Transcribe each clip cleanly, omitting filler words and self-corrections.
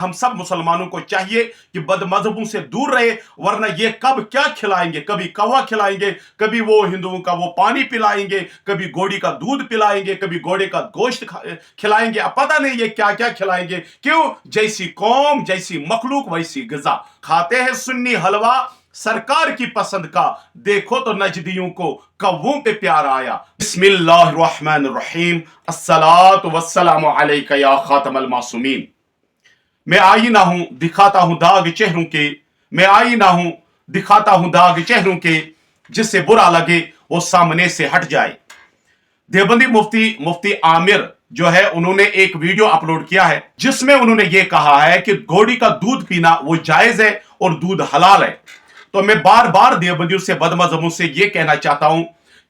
हम सब मुसलमानों को चाहिए कि बदमज़हबों से दूर रहे, वरना ये कब क्या खिलाएंगे, कभी कौवा खिलाएंगे, कभी वो हिंदुओं का वो पानी पिलाएंगे, कभी घोड़ी का दूध पिलाएंगे, कभी घोड़े का गोश्त खिलाएंगे। अब पता नहीं ये क्या क्या खिलाएंगे। क्यों? जैसी कौम, जैसी मखलूक, वैसी ग़िज़ा। खाते हैं सुन्नी हलवा सरकार की पसंद का, देखो तो नजदियों को कौवों पे प्यार आया। बिस्मिल्लाहिर्रहमानिर्रहीम, अस्सलातु वस्सलामु अलैका या खातमल मासूमीन। मैं आईना हूं, दिखाता हूं दाग चेहरों के, मैं आईना हूं, दिखाता हूं दाग चेहरों के, जिससे बुरा लगे वो सामने से हट जाए। देवबंदी मुफ्ती आमिर जो है, उन्होंने एक वीडियो अपलोड किया है जिसमें उन्होंने ये कहा है कि घोड़ी का दूध पीना वो जायज है और दूध हलाल है। तो मैं बार बार देवबंदियों से, बदमज़हबों से ये कहना चाहता हूं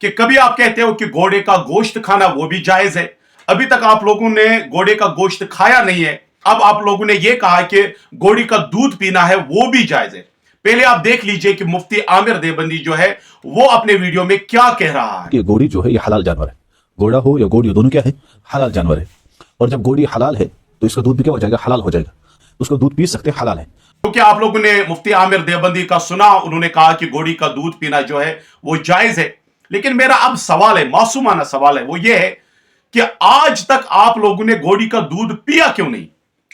कि कभी आप कहते हो कि घोड़े का गोश्त खाना वो भी जायज है, अभी तक आप लोगों ने घोड़े का गोश्त खाया नहीं है। अब आप लोगों ने यह कहा कि घोड़ी का दूध पीना है वो भी जायज है। पहले आप देख लीजिए कि मुफ्ती आमिर देवबंदी जो है वो अपने वीडियो में क्या कह रहा है। कि घोड़ी जो है ये हलाल जानवर है, घोड़ा हो या घोड़ी हो दोनों क्या है, हलाल जानवर है। और जब घोड़ी हलाल है तो इसका दूध भी क्या हो जाएगा, हलाल हो जाएगा, उसका दूध पी सकते हैं, हलाल है। क्योंकि आप लोगों ने मुफ्ती आमिर देवबंदी का सुना, उन्होंने कहा कि घोड़ी का दूध पीना जो है वो जायज है। लेकिन मेरा अब सवाल है, मासूमाना सवाल है, वो ये है कि आज तक आप लोगों ने घोड़ी का दूध पिया क्यों नहीं?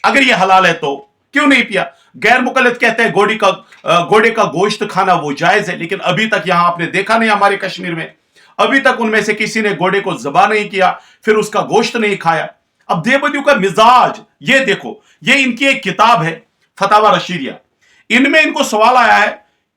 अगर ये हलाल है तो क्यों नहीं पिया? गैर मुकल्लिद कहते हैं घोड़े का गोश्त खाना वो जायज है, लेकिन अभी तक यहां आपने देखा नहीं, हमारे कश्मीर में अभी तक उनमें से किसी ने घोड़े को ज़बा नहीं किया, फिर उसका गोश्त नहीं खाया। अब देवबंदियों का मिजाज ये देखो, ये इनकी एक किताब है फतावा रशीदिया, इनमें इनको सवाल आया है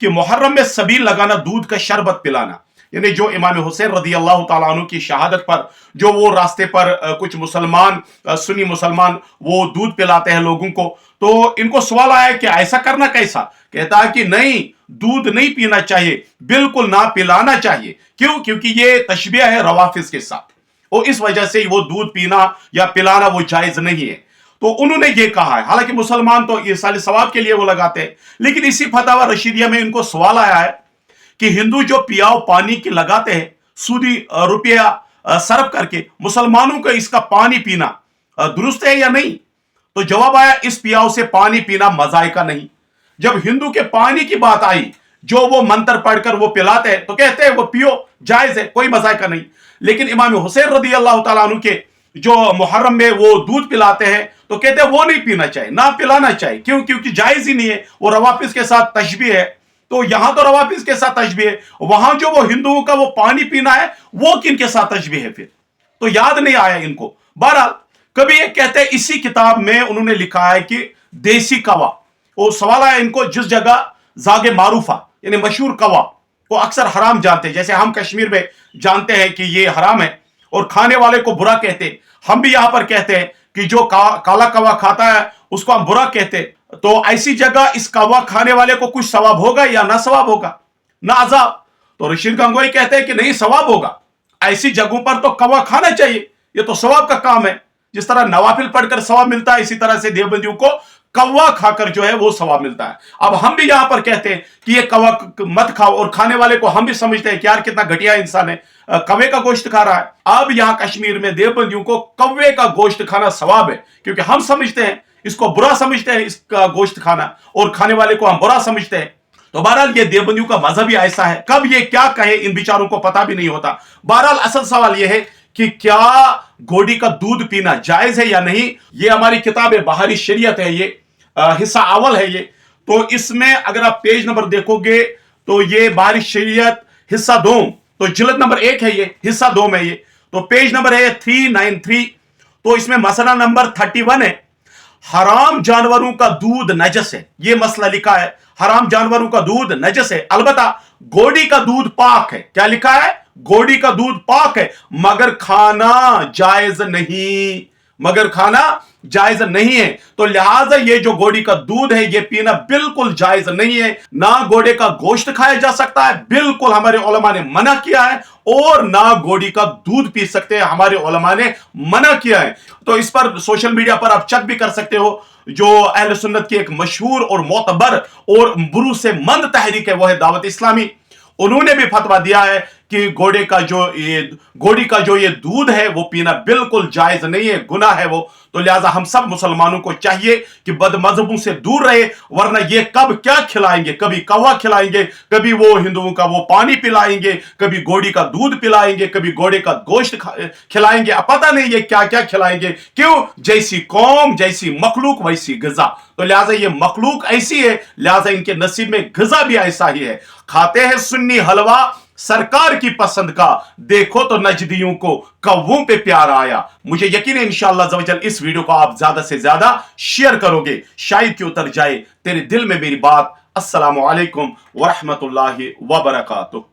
कि मुहर्रम में सबील लगाना, दूध का शरबत पिलाना, यानी जो इमाम हुसैन रज़ी अल्लाह तआला अन्हु की शहादत पर जो वो रास्ते पर कुछ मुसलमान, सुन्नी मुसलमान वो दूध पिलाते हैं लोगों को, तो इनको सवाल आया कि ऐसा करना कैसा? कहता है कि नहीं, दूध नहीं पीना चाहिए, बिल्कुल ना पिलाना चाहिए। क्यों? क्योंकि ये तशबीह है रवाफिज के साथ, और इस वजह से वो दूध पीना या पिलाना वो जायज नहीं है। तो उन्होंने ये कहा है, हालांकि मुसलमान तो ये साले सवाब के लिए वो लगाते हैं, लेकिन इसी फतावा रशीदिया में इनको सवाल आया है कि हिंदू जो पियाव पानी की लगाते हैं सूदी रुपया सर्फ करके, मुसलमानों को इसका पानी पीना दुरुस्त है या नहीं? तो जवाब आया, इस पियाव से पानी पीना मजायका नहीं। जब हिंदू के पानी की बात आई, जो वो मंत्र पढ़कर वो पिलाते हैं, तो कहते हैं वो पियो, जायज है, कोई मजायका नहीं। लेकिन इमाम हुसैन रज़ी अल्लाह तआला अन्हु के जो मुहर्रम में वो दूध पिलाते हैं, तो कहते हैं वो नहीं पीना चाहिए, ना पिलाना चाहिए। क्यों? क्योंकि जायज ही नहीं है, वो रवाफिज के साथ तशबीह है। तो यहां तो रवाफिज के साथ तशबीह है, वहां जो वो हिंदुओं का वो पानी पीना है वो किन के साथ तशबीह है? फिर तो याद नहीं आया इनको। बहरहाल, कभी एक कहते हैं, इसी किताब में उन्होंने लिखा है कि देसी कवा, वो सवाल आया इनको, जिस जगह जागे मारूफा यानी मशहूर कवा को अक्सर हराम जानते हैं, जैसे हम कश्मीर में जानते हैं कि ये हराम है और खाने वाले को बुरा कहते हैं, हम भी यहां पर कहते हैं कि जो काला कवा खाता है उसको हम बुरा कहते हैं। तो ऐसी जगह इस कवा खाने वाले को कुछ सवाब होगा या ना सवाब होगा, ना अजाब? तो रशीद गंगोई कहते हैं कि नहीं, सवाब होगा। ऐसी जगहों पर तो कवा खाना चाहिए, ये तो सवाब का काम है। जिस तरह नवाफिल पढ़कर सवाब मिलता है, इसी तरह से देवबंदियों को कौवा खाकर जो है वो सवाब मिलता है। अब हम भी यहां पर कहते हैं कि ये कौवा मत खाओ, और खाने वाले को हम भी समझते हैं कि यार कितना घटिया इंसान है, कौवे का गोश्त खा रहा है। अब यहां कश्मीर में देवबंदियों को कौवे का गोश्त खाना सवाब है, क्योंकि हम समझते हैं इसको बुरा समझते हैं, इसका गोश्त खाना, और खाने वाले को हम बुरा समझते हैं। तो बहरहाल ये देवबंदियों का मजहब ही ऐसा है, कब ये क्या कहे इन बेचारों को पता भी नहीं होता। बहरहाल असल सवाल यह है कि क्या घोड़ी का दूध पीना जायज है या नहीं? ये हमारी किताब है बहारी शरीयत है, ये हिस्सा अव्वल है ये। तो इसमें अगर आप पेज नंबर देखोगे तो ये बहारी शरीयत हिस्सा 2, तो जिल्द नंबर 1 है, ये हिस्सा 2 में ये, तो पेज नंबर है 393। तो इसमें मसला नंबर 31 है, हराम जानवरों का दूध नजस है। ये मसला लिखा है, हराम जानवरों का दूध नजस है, अलबत्ता घोड़ी का दूध पाक है। क्या लिखा है? घोड़ी का दूध पाक है, मगर खाना जायज नहीं, मगर खाना जायज नहीं है। तो लिहाजा ये जो घोड़ी का दूध है ये पीना बिल्कुल जायज नहीं है। ना घोड़े का गोश्त खाया जा सकता है, बिल्कुल हमारे उलमा ने मना किया है, और ना घोड़ी का दूध पी सकते हैं, हमारे उलमा ने मना किया है। तो इस पर सोशल मीडिया पर आप चेक भी कर सकते हो, जो अहले सुन्नत की एक मशहूर और मोतबर और बुरू से मंद तहरीक है वो है दावत इस्लामी। उन्होंने भी फतवा दिया है कि घोड़ी का जो ये दूध है वो पीना बिल्कुल जायज नहीं है, गुनाह है वो। तो लिहाजा हम सब मुसलमानों को चाहिए कि बदमजहबों से दूर रहे, वरना ये कब क्या खिलाएंगे, कभी कौवा खिलाएंगे, कभी वो हिंदुओं का वो पानी पिलाएंगे, कभी घोड़ी का दूध पिलाएंगे, कभी घोड़े का गोश्त खिलाएंगे, अब पता नहीं ये क्या क्या खिलाएंगे। क्यों? जैसी कौम जैसी मखलूक वैसी ग़िज़ा। तो लिहाजा ये मखलूक ऐसी है, लिहाजा इनके नसीब में ग़िज़ा भी ऐसा ही है। खाते हैं सुन्नी हलवा सरकार की पसंद का, देखो तो नजदियों को कौवों पे प्यार आया। मुझे यकीन है इंशाअल्लाह अज़्ज़-व-जल इस वीडियो को आप ज्यादा से ज्यादा शेयर करोगे, शायद कि उतर जाए तेरे दिल में मेरी बात। अस्सलामु अलैकुम व रहमतुल्लाहि व बरकातुहू।